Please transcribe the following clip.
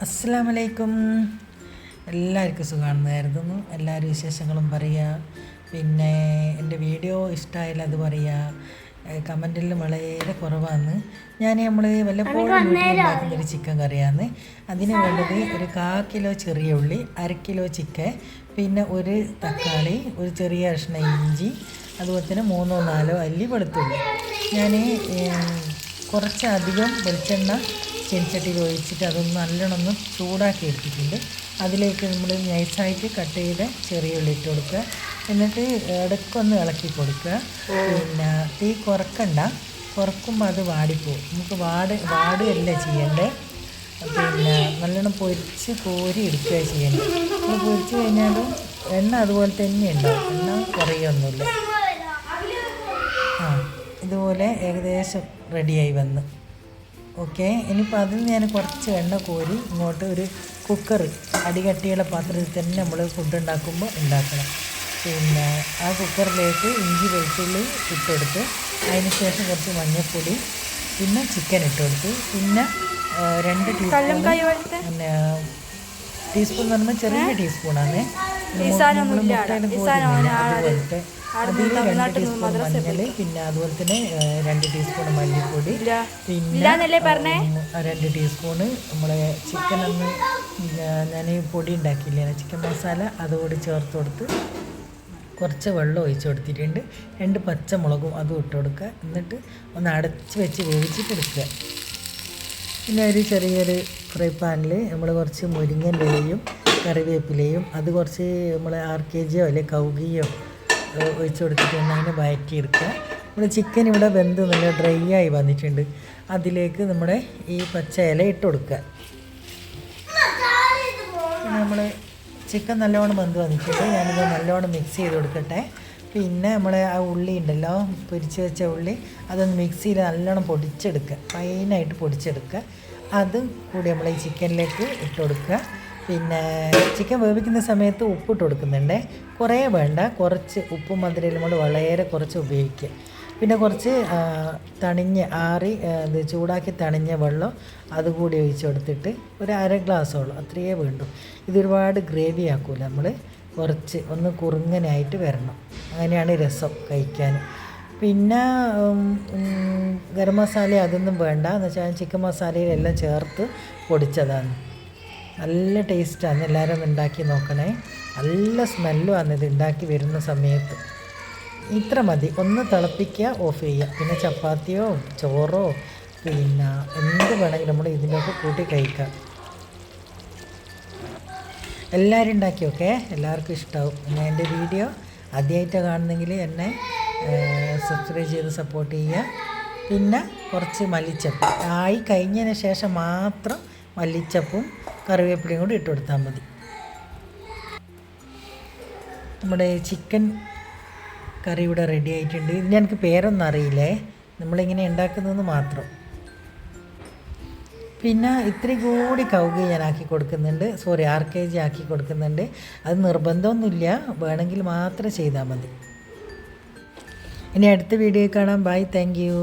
അസ്സലാമലൈക്കും. എല്ലാവർക്കും സുഖമാണെന്ന് കരുതുന്നു. എല്ലാവരും വിശേഷങ്ങളും പറയുക. പിന്നെ എൻ്റെ വീഡിയോ ഇഷ്ടമായാലും അത് പറയുക. കമൻറ്റിലും വളരെ കുറവാണ്. നമ്മൾ വല്ലപ്പോഴും വീട്ടിലുണ്ടാക്കുന്നൊരു ചിക്കൻ കറിയാണ്. അതിന് വേണ്ടത് ഒരു 1/4 കിലോ ചെറിയ ഉള്ളി, 1/2 കിലോ ചിക്കൻ, പിന്നെ ഒരു തക്കാളി, ഒരു ചെറിയ കഷ്ണം ഇഞ്ചി, അതുപോലെ തന്നെ 3-4 അല്ലി വെളുത്തുള്ളി. ഞാൻ കുറച്ചധികം വെളിച്ചെണ്ണ ചെടിച്ചട്ടിയിൽ ഒഴിച്ചിട്ട് അതൊന്ന് നല്ലോണം ചൂടാക്കി എടുത്തിട്ടുണ്ട്. അതിലേക്ക് നമ്മൾ നൈസായിട്ട് കട്ട് ചെയ്ത് ചെറിയ ഉള്ളി ഇട്ട് കൊടുക്കുക. എന്നിട്ട് ഇടയ്ക്കൊന്ന് ഇളക്കി കൊടുക്കുക. പിന്നെ തീ കുറക്കുമ്പോൾ അത് വാടിപ്പോവും. നമുക്ക് വാടുകയല്ല ചെയ്യേണ്ടത്. പിന്നെ നല്ലോണം പൊരിച്ച് കോരി എടുക്കുക ചെയ്യേണ്ടത്. നമ്മൾ പൊരിച്ച് കഴിഞ്ഞാലും എണ്ണ അതുപോലെ തന്നെ ഉണ്ടാവും, എണ്ണ കുറയൊന്നുമില്ല. ഇതുപോലെ ഏകദേശം റെഡിയായി വന്ന്. ഓക്കെ, ഇനിയിപ്പോൾ അതിൽ ഞാൻ കുറച്ച് എണ്ണ കോരി ഇങ്ങോട്ട് ഒരു കുക്കർ, അടികട്ടിയുള്ള പാത്രത്തിൽ തന്നെ നമ്മൾ ഫുഡ് ഉണ്ടാക്കണം. പിന്നെ ആ കുക്കറിലേക്ക് ഇഞ്ചി വെളുത്തുള്ളി ഇട്ടെടുത്ത് അതിന് ശേഷം കുറച്ച് മഞ്ഞൾപ്പൊടി, പിന്നെ ചിക്കൻ ഇട്ടെടുത്ത്, പിന്നെ 2 ടീസ്പൂൺ, പിന്നെ ടീസ്പൂൺ എന്ന് പറയുമ്പോൾ ചെറിയ ടീസ്പൂണാണ്. നമ്മൾ മുട്ടയിൽ അതുപോലത്തെ അതിൽ 2 ടീസ്പൂൺ മഞ്ഞൾ, പിന്നെ അതുപോലെ തന്നെ 2 ടീസ്പൂൺ മല്ലിപ്പൊടി, പിന്നെ 2 ടീസ്പൂണ് നമ്മളെ ചിക്കൻ ഞാൻ പൊടി ഉണ്ടാക്കിയില്ലേ, ചിക്കൻ മസാല, അതുകൂടി ചേർത്ത് കൊടുത്ത് കുറച്ച് വെള്ളം ഒഴിച്ച് കൊടുത്തിട്ടുണ്ട്. 2 പച്ചമുളകും അതും ഇട്ട് കൊടുക്കുക. എന്നിട്ട് ഒന്ന് അടച്ച് വെച്ച് വേവിച്ചിട്ട് എടുക്കുക. പിന്നെ ഒരു ചെറിയൊരു ഫ്രൈ പാനിൽ നമ്മൾ കുറച്ച് മുരിങ്ങൻ ഇലയും കറിവേപ്പിലയും അത് കുറച്ച് നമ്മൾ RKGയോ അല്ലെങ്കിൽ കൗകിയോ ഒഴിച്ച് കൊടുത്തിട്ട് അതിനെ വഴറ്റിയെടുക്കുക. നമ്മുടെ ചിക്കൻ ഇവിടെ വെന്ത് നല്ല ഡ്രൈ ആയി വന്നിട്ടുണ്ട്. അതിലേക്ക് നമ്മുടെ ഈ പച്ച ഇല ഇട്ട് കൊടുക്കുക. നമ്മൾ ചിക്കൻ നല്ലോണം വെന്ത് വന്നിട്ടുണ്ട്. ഞാനിത് നല്ലോണം മിക്സ് ചെയ്ത് കൊടുക്കട്ടെ. പിന്നെ നമ്മുടെ ആ ഉള്ളി ഉണ്ടല്ലോ, പൊരിച്ച് വെച്ച ഉള്ളി, അതൊന്ന് മിക്സിയിൽ നല്ലോണം പൊടിച്ചെടുക്കുക, ഫൈനായിട്ട് പൊടിച്ചെടുക്കുക. അതും കൂടി നമ്മൾ ഈ ചിക്കനിലേക്ക് ഇട്ട് കൊടുക്കുക. പിന്നെ ചിക്കൻ വേവിക്കുന്ന സമയത്ത് ഉപ്പിട്ട് കൊടുക്കുന്നുണ്ട്. കുറേ വേണ്ട, കുറച്ച് ഉപ്പും മധുരയും നമ്മൾ വളരെ കുറച്ച് ഉപയോഗിക്കുക. പിന്നെ കുറച്ച് ചൂടാക്കി തണിഞ്ഞ വെള്ളം അതുകൂടി ഒഴിച്ച് കൊടുത്തിട്ട് ഒരു 1/2 ഗ്ലാസ്സോളം അത്രയേ വേണ്ടൂ. ഇതൊരുപാട് ഗ്രേവി ആക്കൂല, നമ്മൾ കുറച്ച് ഒന്ന് കുറുങ്ങനായിട്ട് വരണം. അങ്ങനെയാണ് രസം കഴിക്കാൻ. പിന്നെ ഗരം മസാല അതൊന്നും വേണ്ട, എന്ന് വെച്ചാൽ ചിക്കൻ മസാലയിലെല്ലാം ചേർത്ത് പൊടിച്ചതാണ്. നല്ല ടേസ്റ്റാണ്. എല്ലാവരും ഒന്ന് ഉണ്ടാക്കി നോക്കണേ. നല്ല സ്മെല്ലുമാണ് ഇത് ഉണ്ടാക്കി വരുന്ന സമയത്ത്. ഇത്ര മതി. ഒന്ന് തിളപ്പിക്കുക, ഓഫ് ചെയ്യുക. പിന്നെ ചപ്പാത്തിയോ ചോറോ പിന്നെ എന്ത് വേണമെങ്കിലും നമ്മൾ ഇതിനൊക്കെ കൂട്ടി കഴിക്കാം. എല്ലാവരും ഉണ്ടാക്കി നോക്കേ, എല്ലാവർക്കും ഇഷ്ടമാവും. പിന്നെ എൻ്റെ വീഡിയോ ആദ്യമായിട്ട് കാണുന്നെങ്കിൽ എന്നെ സബ്സ്ക്രൈബ് ചെയ്ത് സപ്പോർട്ട് ചെയ്യുക. പിന്നെ കുറച്ച് മല്ലിച്ചപ്പ് ആയി കഴിഞ്ഞതിന് ശേഷം മാത്രം മല്ലിച്ചപ്പും കറിവേപ്പിലയും കൂടി ഇട്ട് കൊടുത്താൽ മതി. നമ്മുടെ ചിക്കൻ കറി ഇവിടെ റെഡി ആയിട്ടുണ്ട്. ഇതിന് എനിക്ക് പേരൊന്നും അറിയില്ലേ, നമ്മളിങ്ങനെ ഉണ്ടാക്കുന്നതെന്ന് മാത്രം. പിന്നെ ഇത്തിരി കൂടി കൗകി ഞാൻ ആക്കി കൊടുക്കുന്നുണ്ട്, RKG ആക്കി കൊടുക്കുന്നുണ്ട്. അത് നിർബന്ധമൊന്നുമില്ല, വേണമെങ്കിൽ മാത്രം ചെയ്താൽ മതി. ഇനി അടുത്ത വീഡിയോ കാണാം. Bye, thank U.